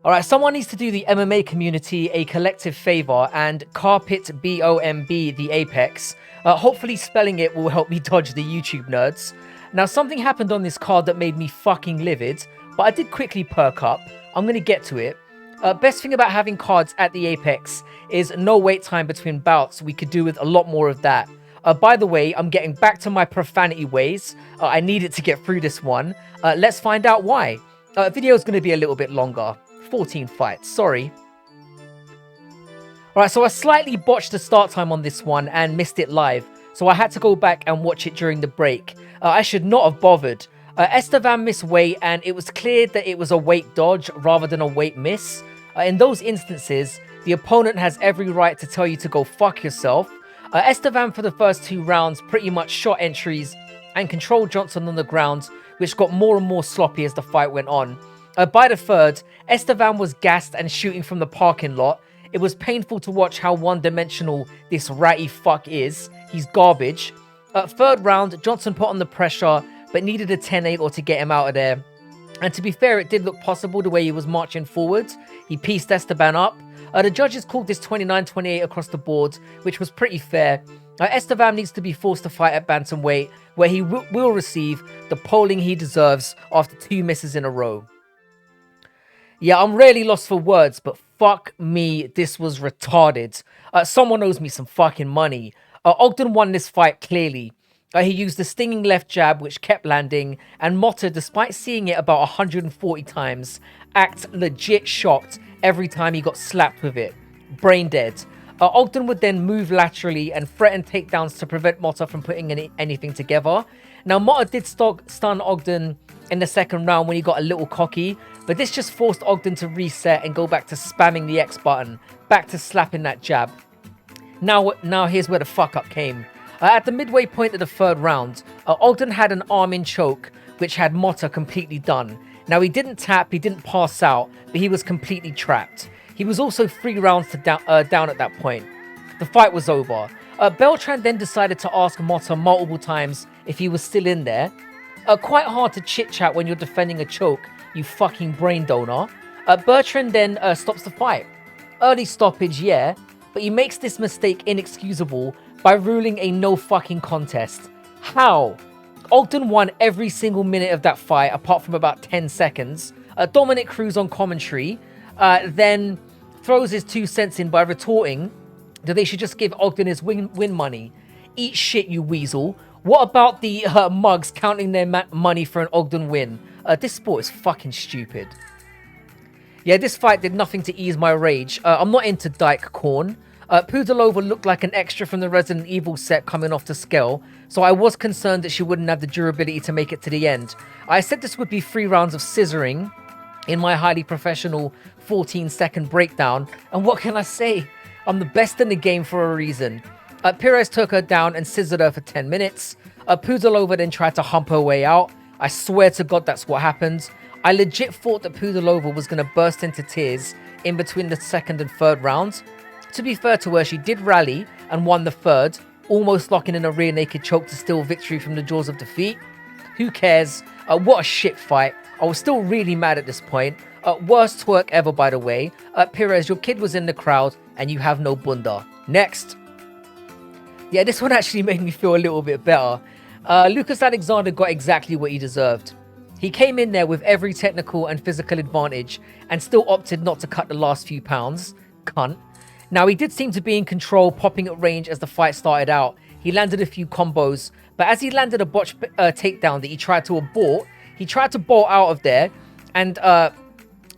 Alright, someone needs to do the MMA community a collective favor and carpet BOMB the Apex. Hopefully spelling it will help me dodge the YouTube nerds. Now, something happened on this card that made me fucking livid, but I did quickly perk up. I'm going to get to it. Best thing about having cards at the Apex is no wait time between bouts. We could do with a lot more of that. By the way, I'm getting back to my profanity ways. I needed to get through this one. Let's find out why. Video is going to be a little bit longer. 14 fights, sorry. Alright, so I slightly botched the start time on this one and missed it live. So I had to go back and watch it during the break. I should not have bothered. Estevam missed weight and it was clear that it was a weight dodge rather than a weight miss. In those instances, the opponent has every right to tell you to go fuck yourself. Estevam for the first 2 rounds pretty much shot entries and controlled Johnsson on the ground, which got more and more sloppy as the fight went on. By the third, Estevam was gassed and shooting from the parking lot. It was painful to watch how one-dimensional this ratty fuck is. He's garbage. Third round, Johnsson put on the pressure, but needed a 10-8 to get him out of there. And to be fair, it did look possible the way he was marching forward. He pieced Estevam up. The judges called this 29-28 across the board, which was pretty fair. Estevam needs to be forced to fight at bantamweight, where he will receive the polling he deserves after 2 misses in a row. Yeah, I'm really lost for words, but fuck me, this was retarded. Someone owes me some fucking money. Ogden won this fight clearly. He used the stinging left jab, which kept landing, and Motta, despite seeing it about 140 times, acted legit shocked every time he got slapped with it. Brain dead. Ogden would then move laterally and threaten takedowns to prevent Motta from putting anything together. Now, Motta did stun Ogden in the second round when he got a little cocky, but this just forced Ogden to reset and go back to spamming the X button, back to slapping that jab. Now here's where the fuck up came. At the midway point of the third round, Ogden had an arm-in choke, which had Motta completely done. Now, he didn't tap, he didn't pass out, but he was completely trapped. He was also 3 rounds to down at that point. The fight was over. Beltran then decided to ask Motta multiple times if he was still in there. Quite hard to chit-chat when you're defending a choke, you fucking brain donor. Bertrand then stops the fight. Early stoppage, yeah, but he makes this mistake inexcusable by ruling a no fucking contest. How? Ogden won every single minute of that fight apart from about 10 seconds. Dominic Cruz on commentary then throws his 2 cents in by retorting that they should just give Ogden his win money. Eat shit, you weasel. What about the mugs counting their money for an Ogden win? This sport is fucking stupid. Yeah, this fight did nothing to ease my rage. I'm not into dyke corn. Pudilova looked like an extra from the Resident Evil set coming off the scale, so I was concerned that she wouldn't have the durability to make it to the end. I said this would be 3 rounds of scissoring in my highly professional 14-second breakdown, and what can I say? I'm the best in the game for a reason. Perez took her down and scissored her for 10 minutes. Pudilova then tried to hump her way out. I swear to God that's what happened. I legit thought that Pudilova was going to burst into tears in between the second and third rounds. To be fair to her, she did rally and won the third, almost locking in a rear naked choke to steal victory from the jaws of defeat. Who cares? What a shit fight. I was still really mad at this point. Worst twerk ever, by the way. Perez, your kid was in the crowd and you have no bunda. Next. Yeah, this one actually made me feel a little bit better. Lucas Alexander got exactly what he deserved. He came in there with every technical and physical advantage and still opted not to cut the last few pounds. Cunt. Now, he did seem to be in control, popping at range as the fight started out. He landed a few combos, but as he landed a botched takedown that he tried to abort, he tried to bolt out of there, and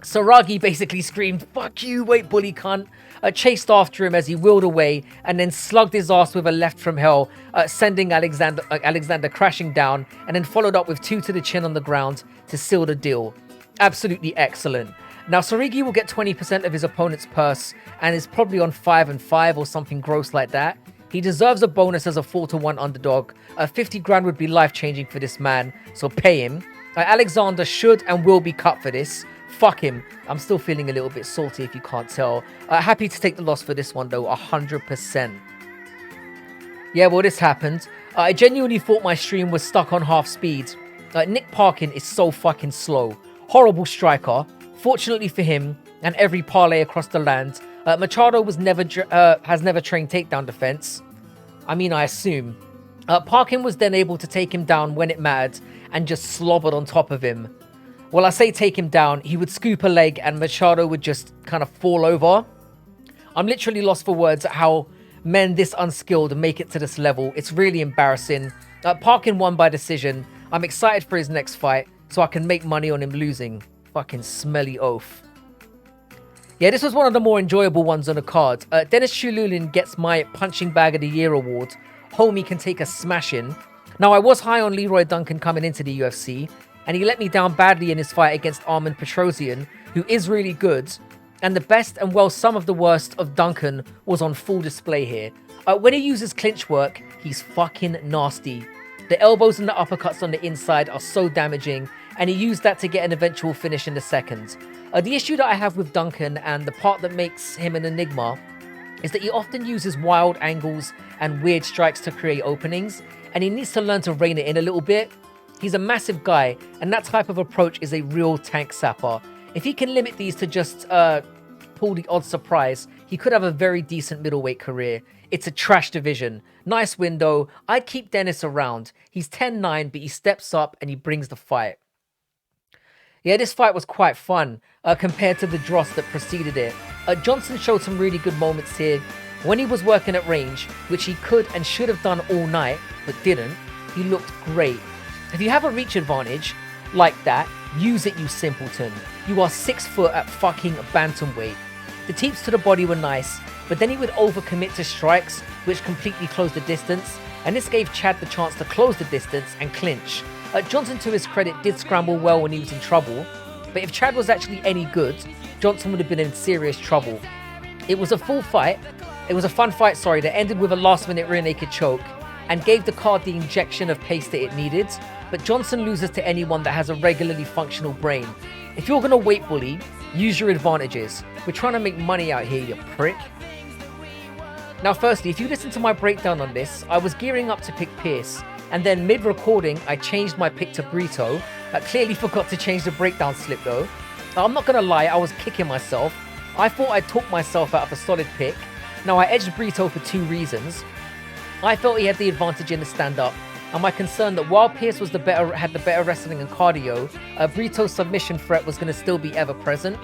Saragih basically screamed, "Fuck you, wait, bully cunt," chased after him as he wheeled away, and then slugged his ass with a left from hell, sending Alexander crashing down, and then followed up with 2 to the chin on the ground to seal the deal. Absolutely excellent. Now, Saragih will get 20% of his opponent's purse and is probably on 5-5 or something gross like that. He deserves a bonus as a 4-1 underdog. 50 grand would be life-changing for this man, so pay him. Alexander should and will be cut for this. Fuck him. I'm still feeling a little bit salty if you can't tell. Happy to take the loss for this one though, 100%. Yeah, well, this happened. I genuinely thought my stream was stuck on half speed. Nick Parkin is so fucking slow. Horrible striker. Fortunately for him, and every parlay across the land. Machado has never trained takedown defense. I mean, I assume. Parkin was then able to take him down when it mattered and just slobbered on top of him. Well, I say take him down, he would scoop a leg and Machado would just kind of fall over. I'm literally lost for words at how men this unskilled make it to this level. It's really embarrassing. Parkin won by decision. I'm excited for his next fight so I can make money on him losing. Fucking smelly oaf. Yeah, this was one of the more enjoyable ones on the card. Dennis Tuiluilin gets my Punching Bag of the Year award. Homie can take a smashing. Now, I was high on Leroy Duncan coming into the UFC, and he let me down badly in his fight against Armen Petrosian, who is really good. And the best and, well, some of the worst of Duncan was on full display here. When he uses clinch work, he's fucking nasty. The elbows and the uppercuts on the inside are so damaging, and he used that to get an eventual finish in the second. The issue that I have with Duncan, and the part that makes him an enigma, is that he often uses wild angles and weird strikes to create openings, and he needs to learn to rein it in a little bit. He's a massive guy, and that type of approach is a real tank sapper. If he can limit these to just pull the odd surprise, he could have a very decent middleweight career. It's a trash division. Nice window. I'd keep Dennis around. He's 10-9, but he steps up and he brings the fight. Yeah, this fight was quite fun compared to the dross that preceded it. Johnsson showed some really good moments here. When he was working at range, which he could and should have done all night, but didn't, he looked great. If you have a reach advantage like that, use it, you simpleton. You are 6 foot at fucking bantamweight. The teeps to the body were nice, but then he would overcommit to strikes, which completely closed the distance, and this gave Chad the chance to close the distance and clinch. Johnsson, to his credit, did scramble well when he was in trouble, but if Chad was actually any good, Johnsson would have been in serious trouble. It was a full fight. It was a fun fight, that ended with a last-minute rear naked choke and gave the card the injection of pace that it needed, but Johnsson loses to anyone that has a regularly functional brain. If you're going to weight bully, use your advantages. We're trying to make money out here, you prick. Now, firstly, if you listen to my breakdown on this, I was gearing up to pick Pierce, and then mid-recording, I changed my pick to Brito. I clearly forgot to change the breakdown slip though. I'm not going to lie, I was kicking myself. I thought I talked myself out of a solid pick. Now, I edged Brito for 2 reasons. I felt he had the advantage in the stand-up, and my concern that while Pierce had the better wrestling and cardio, Brito's submission threat was going to still be ever present.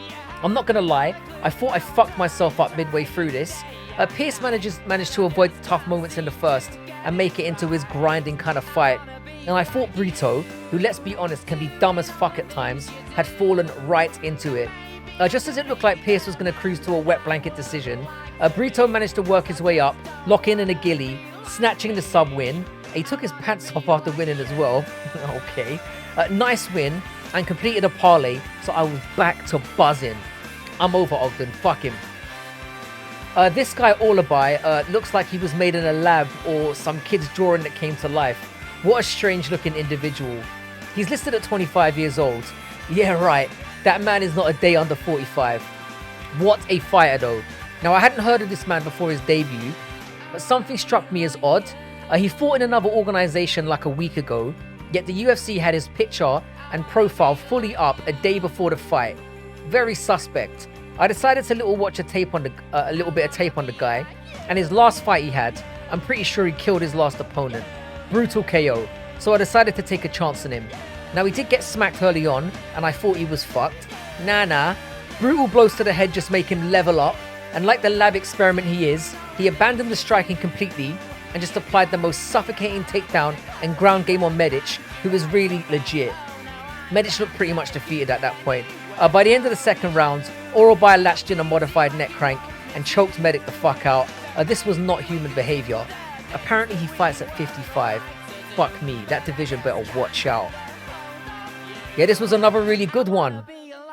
I'm not going to lie, I thought I fucked myself up midway through this. Pierce managed to avoid the tough moments in the first and make it into his grinding kind of fight. And I thought Brito, who, let's be honest, can be dumb as fuck at times, had fallen right into it. Just as it looked like Pierce was going to cruise to a wet blanket decision, Brito managed to work his way up, lock in a gilly, snatching the sub win. He took his pants off after winning as well. Okay. Nice win, and completed a parlay, so I was back to buzzing. I'm over Ogden, fuck him. This guy Orolbai looks like he was made in a lab or some kid's drawing that came to life. What a strange looking individual. He's listed at 25 years old. Yeah, right. That man is not a day under 45. What a fighter though. Now, I hadn't heard of this man before his debut, but something struck me as odd. He fought in another organization like a week ago, yet the UFC had his picture and profile fully up a day before the fight. Very suspect. I decided to watch a little bit of tape on the guy, and his last fight he had, I'm pretty sure he killed his last opponent. Brutal KO. So I decided to take a chance on him. Now, he did get smacked early on, and I thought he was fucked. Nah. Brutal blows to the head just make him level up, and like the lab experiment he is, he abandoned the striking completely and just applied the most suffocating takedown and ground game on Medic, who was really legit. Medic looked pretty much defeated at that point. By the end of the second round, Orolbai latched in a modified neck crank and choked Medic the fuck out. This was not human behavior. Apparently he fights at 55. Fuck me, that division better watch out. Yeah, this was another really good one.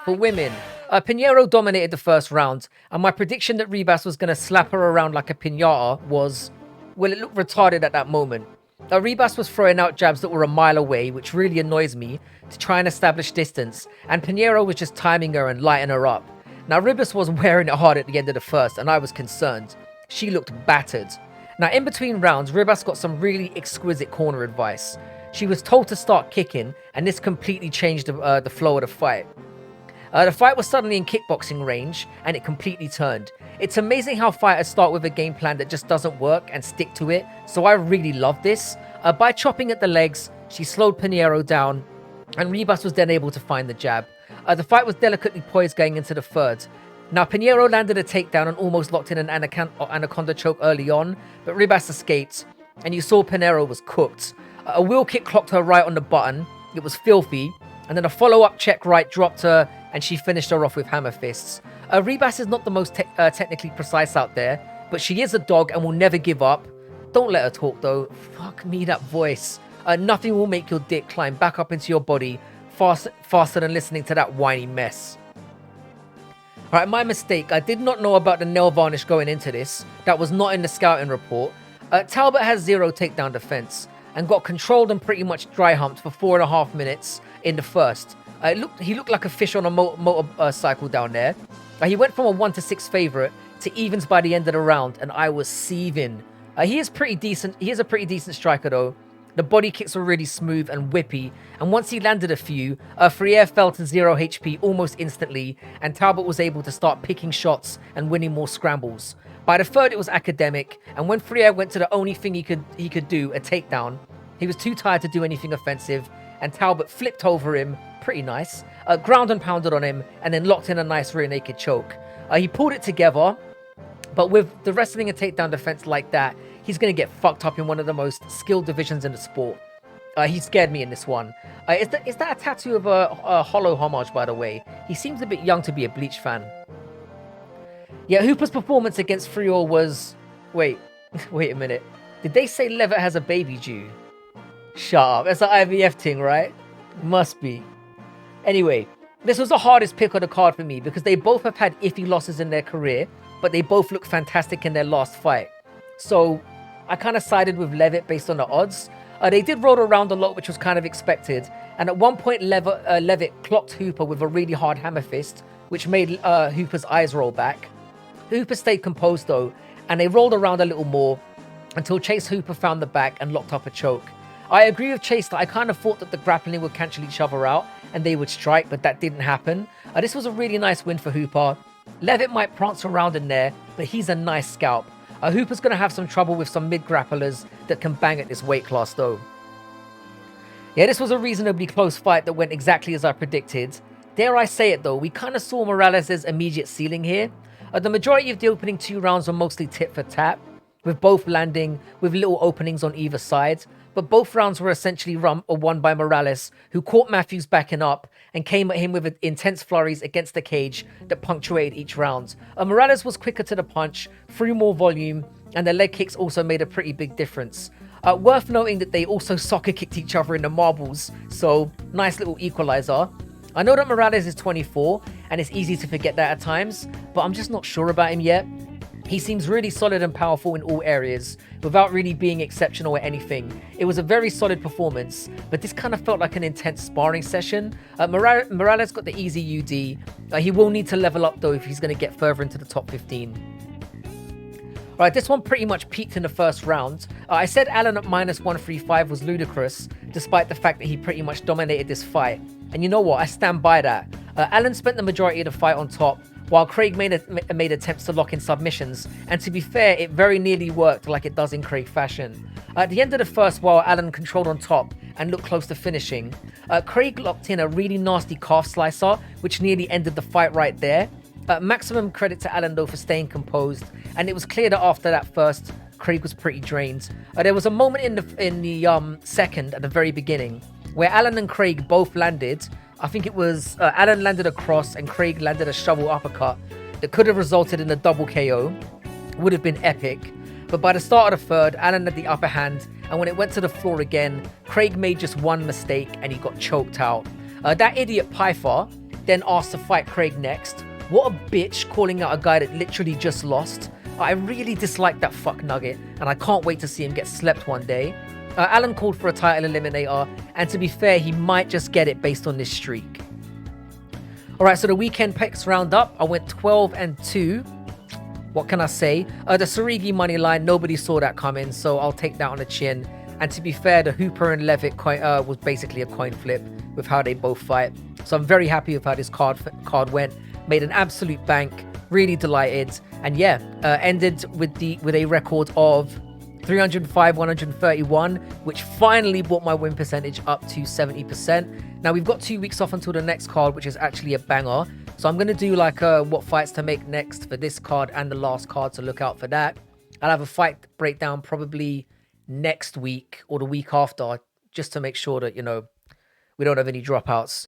For women, Pinheiro dominated the first round, and my prediction that Ribas was going to slap her around like a piñata was, well, it looked retarded at that moment. Ribas was throwing out jabs that were a mile away, which really annoys me, to try and establish distance, and Pinheiro was just timing her and lighting her up. Now, Ribas was wearing it hard at the end of the first, and I was concerned. She looked battered. Now, in between rounds, Ribas got some really exquisite corner advice. She was told to start kicking, and this completely changed the flow of the fight. The fight was suddenly in kickboxing range, and it completely turned. It's amazing how fighters start with a game plan that just doesn't work and stick to it, so I really love this. By chopping at the legs, she slowed Pinheiro down, and Ribas was then able to find the jab. The fight was delicately poised going into the third. Now, Pinheiro landed a takedown and almost locked in an anaconda choke early on, but Ribas escaped, and you saw Pinheiro was cooked. A wheel kick clocked her right on the button. It was filthy, and then a follow-up check right dropped her, and she finished her off with hammer fists. Ribas is not the most technically precise out there, but she is a dog and will never give up. Don't let her talk, though. Fuck me, that voice. Nothing will make your dick climb back up into your body faster than listening to that whiny mess. Alright, my mistake. I did not know about the nail varnish going into this. That was not in the scouting report. Talbott has 0 takedown defense and got controlled and pretty much dry humped for 4.5 minutes in the first. He looked like a fish on a motorcycle down there. He went from a 1-6 favorite to evens by the end of the round, and I was seething. He is pretty decent. He is a pretty decent striker, though. The body kicks were really smooth and whippy, and once he landed a few, Freire fell to 0 HP almost instantly, and Talbott was able to start picking shots and winning more scrambles. By the third, it was academic, and when Freire went to the only thing he could do, a takedown, he was too tired to do anything offensive, and Talbott flipped over him, pretty nice, ground and pounded on him, and then locked in a nice rear naked choke. He pulled it together, but with the wrestling and takedown defense like that, he's going to get fucked up in one of the most skilled divisions in the sport. He scared me in this one. Is that a tattoo of a hollow homage, by the way? He seems a bit young to be a Bleach fan. Yeah, Hooper's performance against Freire was... Wait a minute. Did they say Leavitt has a baby due? Shut up. That's an IVF thing, right? Must be. Anyway, this was the hardest pick of the card for me because they both have had iffy losses in their career, but they both look fantastic in their last fight. So I kind of sided with Leavitt based on the odds. They did roll around a lot, which was kind of expected. And at one point, Leavitt clocked Hooper with a really hard hammer fist, which made Hooper's eyes roll back. Hooper stayed composed though, and they rolled around a little more until Chase Hooper found the back and locked up a choke. I agree with Chase that I kind of thought that the grappling would cancel each other out and they would strike, but that didn't happen. This was a really nice win for Hooper. Leavitt might prance around in there, but he's a nice scalp. Hooper's going to have some trouble with some mid-grapplers that can bang at this weight class though. Yeah, this was a reasonably close fight that went exactly as I predicted. Dare I say it though, we kind of saw Morales' immediate ceiling here. The majority of the opening 2 rounds were mostly tit for tat, with both landing with little openings on either side. But both rounds were essentially won by Morales, who caught Matthews backing up and came at him with intense flurries against the cage that punctuated each round. Morales was quicker to the punch, threw more volume, and the leg kicks also made a pretty big difference. Worth noting that they also soccer kicked each other in the marbles, so nice little equalizer. I know that Morales is 24, and it's easy to forget that at times, but I'm just not sure about him yet. He seems really solid and powerful in all areas, without really being exceptional at anything. It was a very solid performance, but this kind of felt like an intense sparring session. Morales got the easy UD. He will need to level up though if he's going to get further into the top 15. Alright, this one pretty much peaked in the first round. I said Allen at -135 was ludicrous, despite the fact that he pretty much dominated this fight. And you know what? I stand by that. Allen spent the majority of the fight on top, while Craig made attempts to lock in submissions, and to be fair, it very nearly worked like it does in Craig fashion. At the end of the first, while Allen controlled on top and looked close to finishing, Craig locked in a really nasty calf slicer, which nearly ended the fight right there. Maximum credit to Allen though for staying composed, and it was clear that after that first, Craig was pretty drained. There was a moment in the second, at the very beginning, where Allen and Craig both landed. I think it was Allen landed a cross and Craig landed a shovel uppercut that could have resulted in a double KO. Would have been epic. But by the start of the third, Allen had the upper hand, and when it went to the floor again, Craig made just one mistake and he got choked out. That idiot Pythar then asked to fight Craig next. What a bitch, calling out a guy that literally just lost. I really dislike that fuck nugget, and I can't wait to see him get slept one day. Allen called for a title eliminator, and to be fair, he might just get it based on this streak. Alright, so the weekend picks round up. I went 12-2. What can I say? The Saragih money line, nobody saw that coming, so I'll take that on the chin. And to be fair, the Hooper and Leavitt was basically a coin flip with how they both fight. So I'm very happy with how this card went. Made an absolute bank. Really delighted. And yeah, ended with a record of 305, 131, which finally brought my win percentage up to 70%. Now we've got 2 weeks off until the next card, which is actually a banger. So I'm going to do like what fights to make next for this card and the last card, so look out for that. I'll have a fight breakdown probably next week or the week after, just to make sure that, you know, we don't have any dropouts.